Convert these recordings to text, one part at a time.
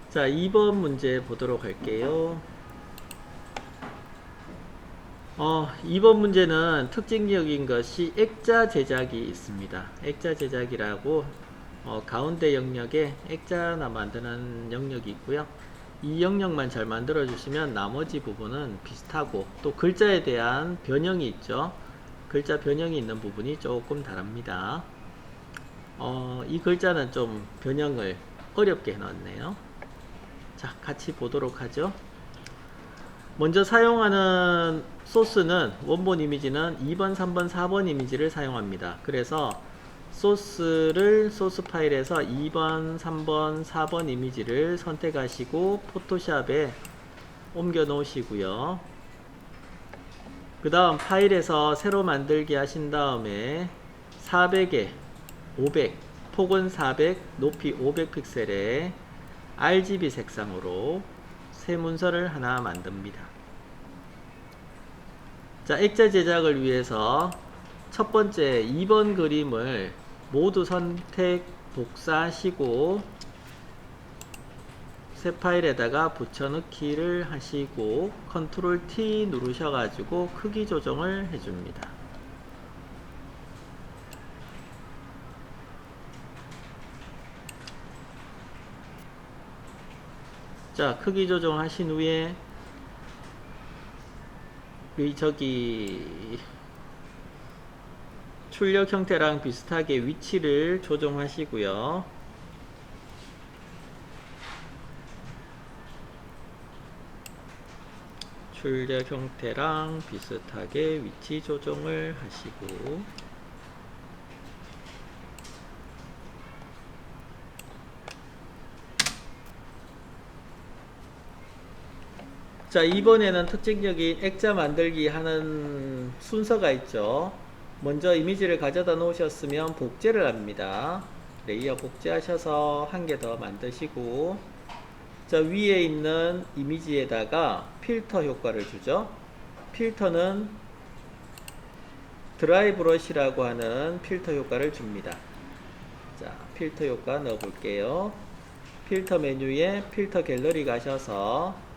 자, 2번 문제 보도록 할게요. 2번 문제는 특징적인 것이 액자 제작이 있습니다. 액자 제작이라고 가운데 영역에 액자나 만드는 영역이 있고요. 이 영역만 잘 만들어 주시면 나머지 부분은 비슷하고, 또 글자에 대한 변형이 있죠. 글자 변형이 있는 부분이 조금 다릅니다. 이 글자는 좀 변형을 어렵게 해놨네요. 자, 같이 보도록 하죠. 먼저 사용하는 소스는, 원본 이미지는 2번, 3번, 4번 이미지를 사용합니다. 그래서 소스 파일에서 2번, 3번, 4번 이미지를 선택하시고 포토샵에 옮겨 놓으시고요. 그 다음 파일에서 새로 만들기 하신 다음에 400에 500, 폭은 400, 높이 500 픽셀에 RGB 색상으로 새 문서를 하나 만듭니다. 자, 액자 제작을 위해서 첫 번째 2번 그림을 모두 선택 복사하시고 새 파일에다가 붙여넣기를 하시고 컨트롤 T 누르셔가지고 크기 조정을 해줍니다. 자, 크기 조정하신 후에 출력 형태랑 비슷하게 위치를 조정하시고요. 출력 형태랑 비슷하게 위치 조정을 하시고, 자, 이번에는 특징적인 액자 만들기 하는 순서가 있죠. 먼저 이미지를 가져다 놓으셨으면 복제를 합니다. 레이어 복제하셔서 한 개 더 만드시고, 자, 위에 있는 이미지에다가 필터 효과를 주죠. 필터는 드라이 브러쉬라고 하는 필터 효과를 줍니다. 자, 필터 효과 넣어 볼게요. 필터 메뉴에 필터 갤러리 가셔서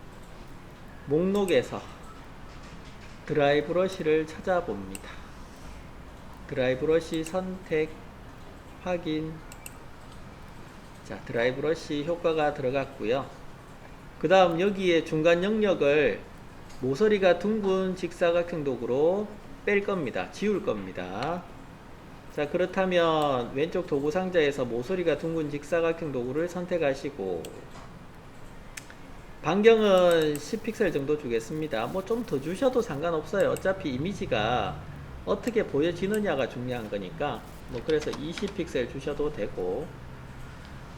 목록에서 드라이 브러쉬를 찾아봅니다. 드라이 브러쉬 선택, 확인. 자, 드라이 브러쉬 효과가 들어갔고요. 그 다음 여기에 중간 영역을 모서리가 둥근 직사각형 도구로 뺄 겁니다. 지울 겁니다. 자, 그렇다면 왼쪽 도구 상자에서 모서리가 둥근 직사각형 도구를 선택하시고 반경은 10픽셀 정도 주겠습니다. 뭐 좀 더 주셔도 상관없어요. 어차피 이미지가 어떻게 보여지느냐가 중요한 거니까, 뭐 그래서 20픽셀 주셔도 되고,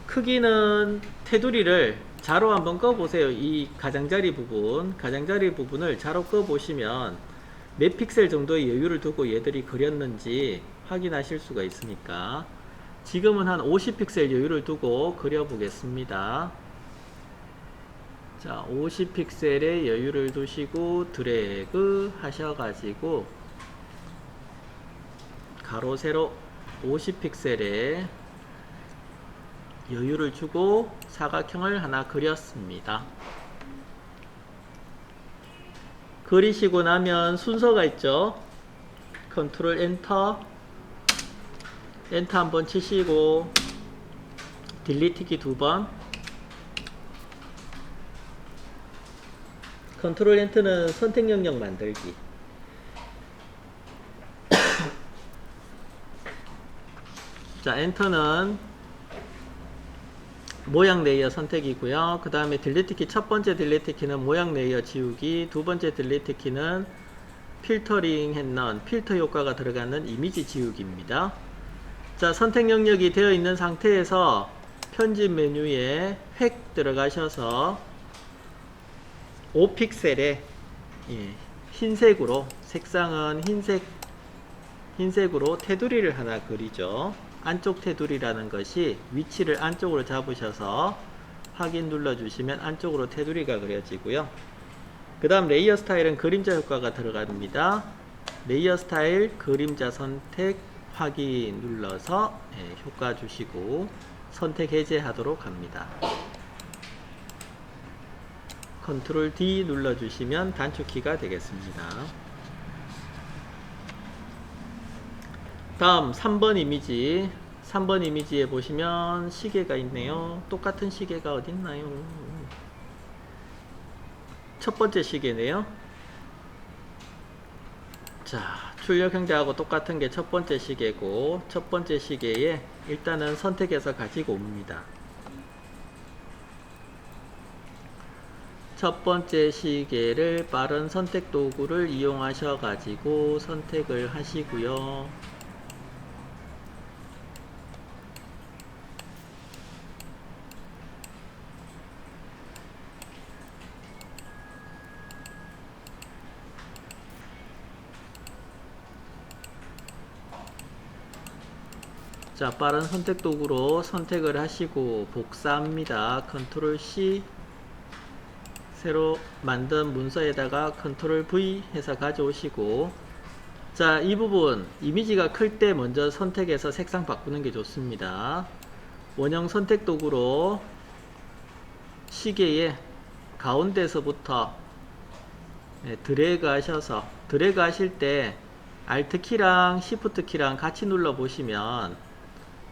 크기는 테두리를 자로 한번 꺼 보세요. 이 가장자리 부분을 자로 꺼 보시면 몇 픽셀 정도의 여유를 두고 얘들이 그렸는지 확인하실 수가 있으니까, 지금은 한 50픽셀 여유를 두고 그려 보겠습니다. 자, 50픽셀의 여유를 두시고 드래그 하셔가지고 가로 세로 50픽셀의 여유를 주고 사각형을 하나 그렸습니다. 그리시고 나면 순서가 있죠. 컨트롤 엔터 한번 치시고 딜리트 키 2번, 컨트롤 엔터는 선택 영역 만들기. 자, 엔터는 모양 레이어 선택이고요. 그 다음에 딜리트 키, 첫 번째 딜리트 키는 모양 레이어 지우기, 두 번째 딜리트 키는 필터링 했는 필터 효과가 들어가는 이미지 지우기입니다. 자, 선택 영역이 되어 있는 상태에서 편집 메뉴에 획 들어가셔서 5픽셀에 흰색으로, 색상은 흰색으로 테두리를 하나 그리죠. 안쪽 테두리라는 것이 위치를 안쪽으로 잡으셔서 확인 눌러주시면 안쪽으로 테두리가 그려지고요. 그 다음 레이어 스타일은 그림자 효과가 들어갑니다. 레이어 스타일 그림자 선택 확인 눌러서 효과 주시고 선택 해제하도록 합니다. 컨트롤 D 눌러주시면 단축키가 되겠습니다. 다음 3번 이미지. 3번 이미지에 보시면 시계가 있네요. 똑같은 시계가 어딨나요? 첫 번째 시계네요. 자, 출력 형태하고 똑같은 게 첫 번째 시계고, 첫 번째 시계에 일단은 선택해서 가지고 옵니다. 첫 번째 시계를 빠른 선택 도구를 이용하셔 가지고 선택을 하시고요. 자, 빠른 선택 도구로 선택을 하시고 복사합니다. 컨트롤 C, 새로 만든 문서에다가 컨트롤 V 해서 가져오시고, 자, 이 부분 이미지가 클 때 먼저 선택해서 색상 바꾸는 게 좋습니다. 원형 선택 도구로 시계의 가운데서부터 드래그 하셔서, 드래그 하실 때 Alt 키랑 Shift 키랑 같이 눌러 보시면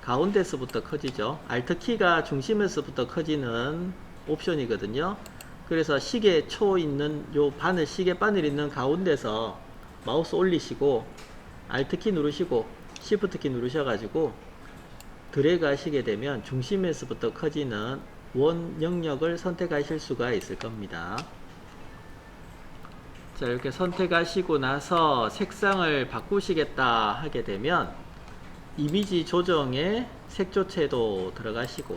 가운데서부터 커지죠. Alt 키가 중심에서부터 커지는 옵션이거든요. 그래서 시계 초 있는 요 바늘, 시계 바늘 있는 가운데서 마우스 올리시고 Alt 키 누르시고 Shift 키 누르셔가지고 드래그 하시게 되면 중심에서부터 커지는 원 영역을 선택하실 수가 있을 겁니다. 자, 이렇게 선택하시고 나서 색상을 바꾸시겠다 하게 되면 이미지 조정에 색조체도 들어가시고,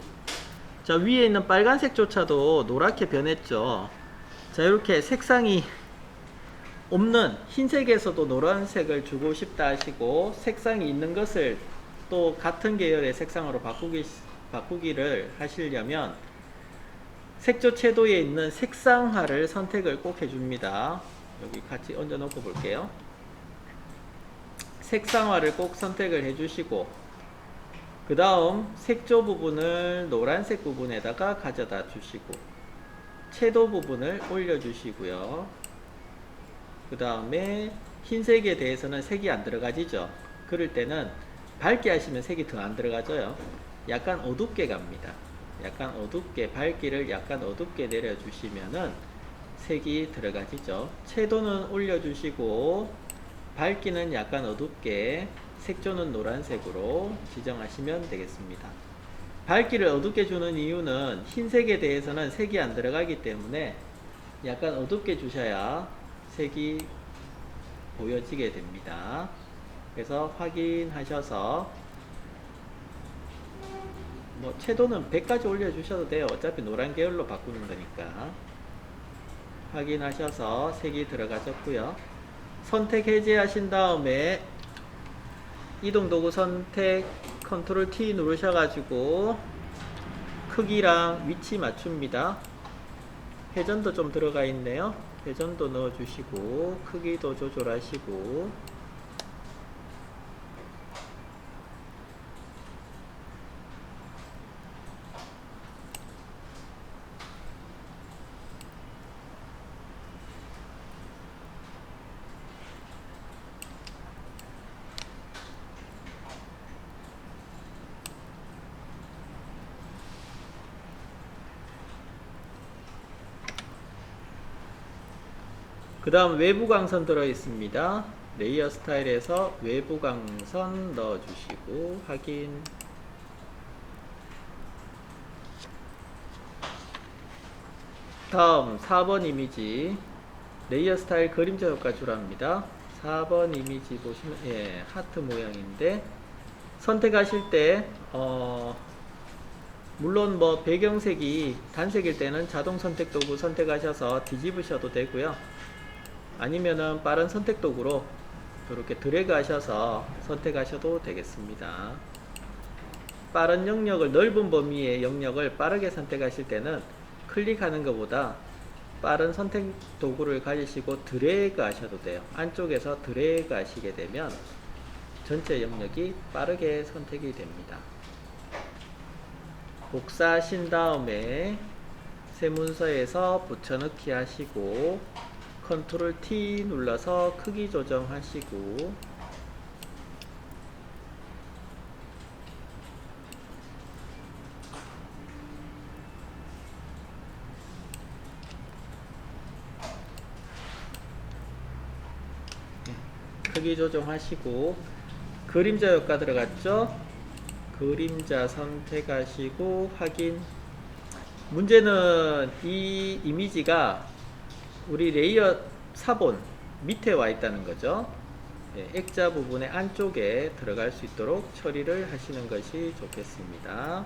자, 위에 있는 빨간색조차도 노랗게 변했죠. 자, 이렇게 색상이 없는 흰색에서도 노란색을 주고 싶다 하시고, 색상이 있는 것을 또 같은 계열의 색상으로 바꾸기를 하시려면 색조체도에 있는 색상화를 선택을 꼭 해줍니다. 여기 같이 얹어 놓고 볼게요. 색상화를 꼭 선택을 해주시고, 그 다음 색조 부분을 노란색 부분에다가 가져다 주시고, 채도 부분을 올려주시고요. 그 다음에 흰색에 대해서는 색이 안 들어가지죠. 그럴 때는 밝게 하시면 색이 더 안 들어가져요. 약간 어둡게 갑니다. 약간 어둡게, 밝기를 약간 어둡게 내려주시면은 색이 들어가지죠. 채도는 올려주시고 밝기는 약간 어둡게, 색조는 노란색으로 지정하시면 되겠습니다. 밝기를 어둡게 주는 이유는 흰색에 대해서는 색이 안 들어가기 때문에 약간 어둡게 주셔야 색이 보여지게 됩니다. 그래서 확인하셔서 뭐 채도는 100까지 올려주셔도 돼요. 어차피 노란 계열로 바꾸는 거니까. 확인하셔서 색이 들어가졌고요. 선택 해제하신 다음에 이동도구 선택 컨트롤 T 누르셔가지고 크기랑 위치 맞춥니다. 회전도 좀 들어가 있네요. 회전도 넣어주시고 크기도 조절하시고, 그 다음 외부 광선 들어 있습니다. 레이어 스타일에서 외부 광선 넣어주시고 확인. 다음 4번 이미지 레이어 스타일 그림자 효과 줄합니다. 4번 이미지 보시면 하트 모양인데, 선택하실 때 물론 뭐 배경색이 단색일 때는 자동 선택 도구 선택하셔서 뒤집으셔도 되고요. 아니면은 빠른 선택 도구로 이렇게 드래그 하셔서 선택하셔도 되겠습니다. 빠른 영역을, 넓은 범위의 영역을 빠르게 선택하실 때는 클릭하는 것보다 빠른 선택 도구를 가지시고 드래그 하셔도 돼요. 안쪽에서 드래그 하시게 되면 전체 영역이 빠르게 선택이 됩니다. 복사하신 다음에 새 문서에서 붙여넣기 하시고 컨트롤 T 눌러서 크기 조정하시고 크기 조정하시고 그림자 효과 들어갔죠? 그림자 선택하시고 확인. 문제는 이 이미지가 우리 레이어 사본 밑에 와 있다는 거죠. 액자 부분의 안쪽에 들어갈 수 있도록 처리를 하시는 것이 좋겠습니다.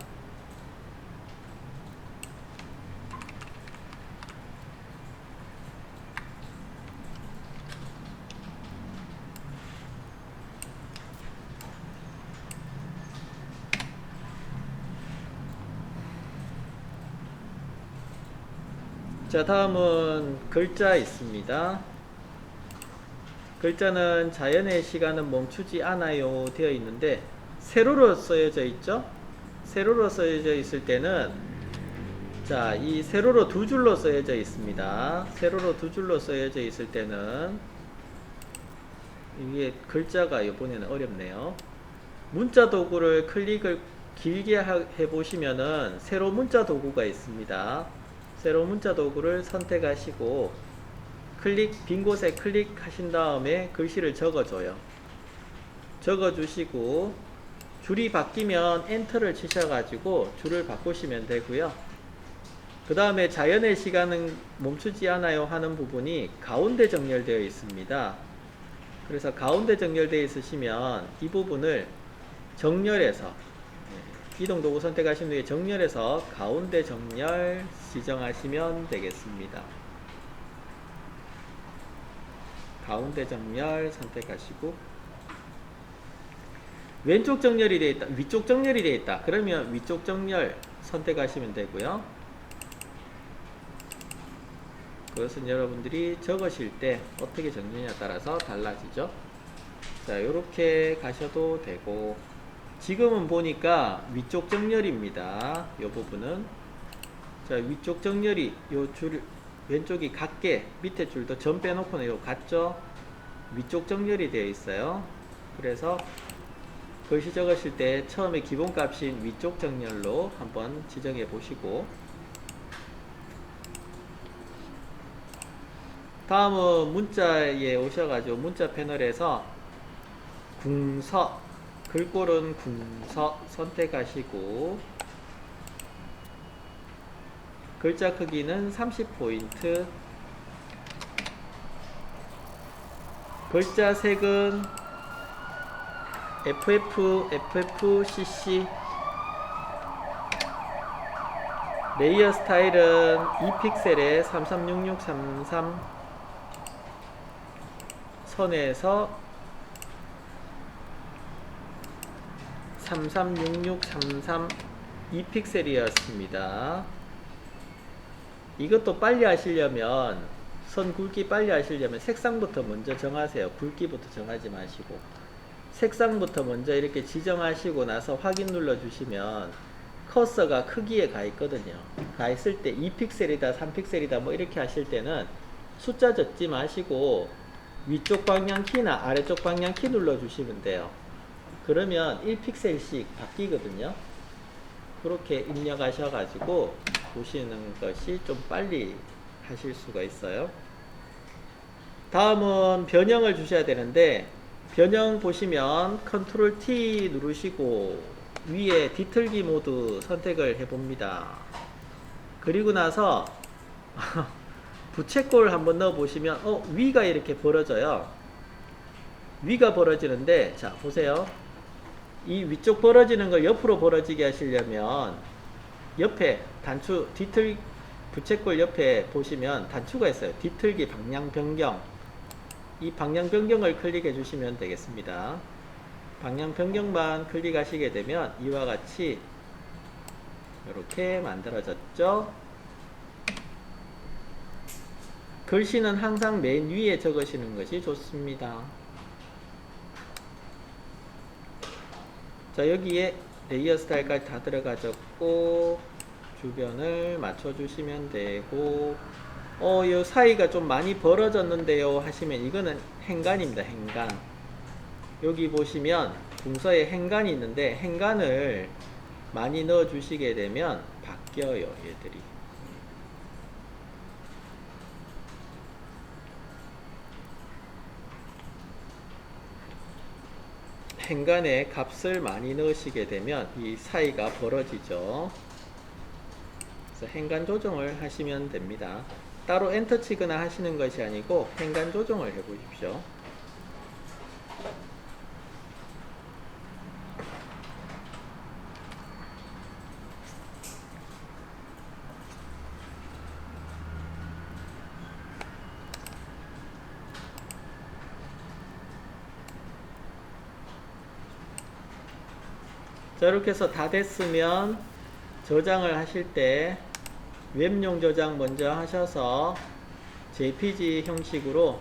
자, 다음은 글자 있습니다. 글자는 자연의 시간은 멈추지 않아요 되어 있는데 세로로 쓰여져 있죠. 세로로 쓰여져 있을 때는 자, 이 세로로 두 줄로 쓰여져 있습니다. 세로로 두 줄로 쓰여져 있을 때는 이게 글자가 이번에는 어렵네요. 문자 도구를 클릭을 길게 해 보시면은 세로 문자 도구가 있습니다. 세로 문자 도구를 선택하시고 빈 곳에 클릭하신 다음에 글씨를 적어줘요. 적어주시고 줄이 바뀌면 엔터를 치셔가지고 줄을 바꾸시면 되고요. 그 다음에 자연의 시간은 멈추지 않아요 하는 부분이 가운데 정렬되어 있습니다. 그래서 가운데 정렬되어 있으시면 이 부분을 정렬해서 이동 도구 선택하신 후에 정렬해서 가운데 정렬 지정하시면 되겠습니다. 가운데 정렬 선택하시고 왼쪽 정렬이 되어 있다, 위쪽 정렬이 되어 있다. 그러면 위쪽 정렬 선택하시면 되고요. 그것은 여러분들이 적으실 때 어떻게 정렬이냐에 따라서 달라지죠. 자, 이렇게 가셔도 되고 지금은 보니까 위쪽 정렬입니다. 이 부분은 자, 위쪽 정렬이 요 줄 왼쪽이 같게 밑에 줄도 점 빼놓고는 요 같죠. 위쪽 정렬이 되어 있어요. 그래서 글씨 적으실 때 처음에 기본값인 위쪽 정렬로 한번 지정해 보시고 다음은 문자에 오셔가지고 문자 패널에서 궁서 글꼴은 궁서 선택하시고 글자 크기는 30포인트 글자 색은 FFCC 레이어 스타일은 2픽셀에 336633 선에서 336633 2픽셀이었습니다. 이것도 빨리 하시려면 선 굵기 빨리 하시려면 색상부터 먼저 정하세요. 굵기부터 정하지 마시고 색상부터 먼저 이렇게 지정하시고 나서 확인 눌러 주시면 커서가 크기에 가 있거든요. 가 있을 때 2픽셀이다 3픽셀이다 뭐 이렇게 하실 때는 숫자 적지 마시고 위쪽 방향 키나 아래쪽 방향 키 눌러 주시면 돼요. 그러면 1픽셀씩 바뀌거든요. 그렇게 입력하셔가지고 보시는 것이 좀 빨리 하실 수가 있어요. 다음은 변형을 주셔야 되는데 변형 보시면 컨트롤 T 누르시고 위에 뒤틀기 모드 선택을 해봅니다. 그리고 나서 부채꼴 한번 넣어 보시면 위가 이렇게 벌어져요. 위가 벌어지는데 자 보세요. 이 위쪽 벌어지는 걸 옆으로 벌어지게 하시려면 옆에 단추 부채꼴 옆에 보시면 단추가 있어요. 뒤틀기 방향 변경. 이 방향 변경을 클릭해 주시면 되겠습니다. 방향 변경만 클릭하시게 되면 이와 같이 이렇게 만들어졌죠. 글씨는 항상 맨 위에 적으시는 것이 좋습니다. 자, 여기에 레이어 스타일까지 다 들어가졌고 주변을 맞춰주시면 되고, 요 사이가 좀 많이 벌어졌는데요 하시면 이거는 행간입니다. 행간. 여기 보시면 궁서에 행간이 있는데 행간을 많이 넣어 주시게 되면 바뀌어요, 얘들이. 행간에 값을 많이 넣으시게 되면 이 사이가 벌어지죠. 그래서 행간 조정을 하시면 됩니다. 따로 엔터 치거나 하시는 것이 아니고 행간 조정을 해 보십시오. 자, 이렇게 해서 다 됐으면 저장을 하실 때 웹용 저장 먼저 하셔서 JPG 형식으로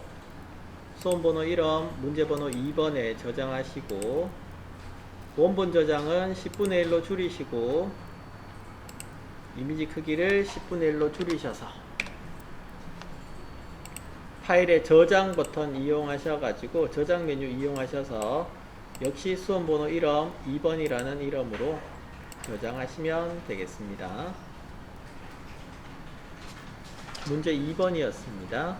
수험번호 1번, 문제번호 2번에 저장하시고, 원본 저장은 10분의 1로 줄이시고 이미지 크기를 10분의 1로 줄이셔서 파일의 저장 버튼 이용하셔가지고 저장 메뉴 이용하셔서 역시 수험번호 1번, 2번이라는 이름으로 저장하시면 되겠습니다. 문제 2번이었습니다.